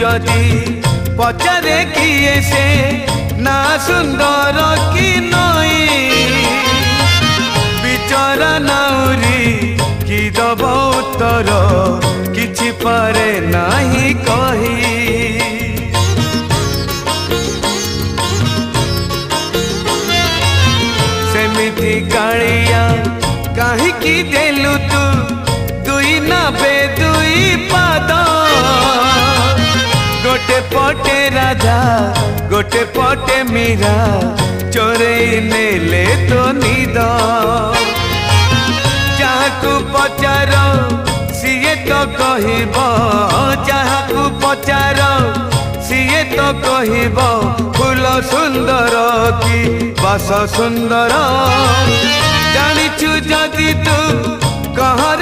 जदि पचारे किए से ना सुंदर कि नई बिचरा नाउरी कि दब उत्तर किछि पारे नाही कही सेमिति कालिया काहीकि देलु तू दुई नाबे दुई पाद गोटे पटे राजा गोटे पटे मीरा चोरे नेले तो निद जहाकू पचार सीए तो कहिब जहाकू पचार सीए तो कहिब फूल सुंदर कि बास सुंदर जानिचु जदि तू कह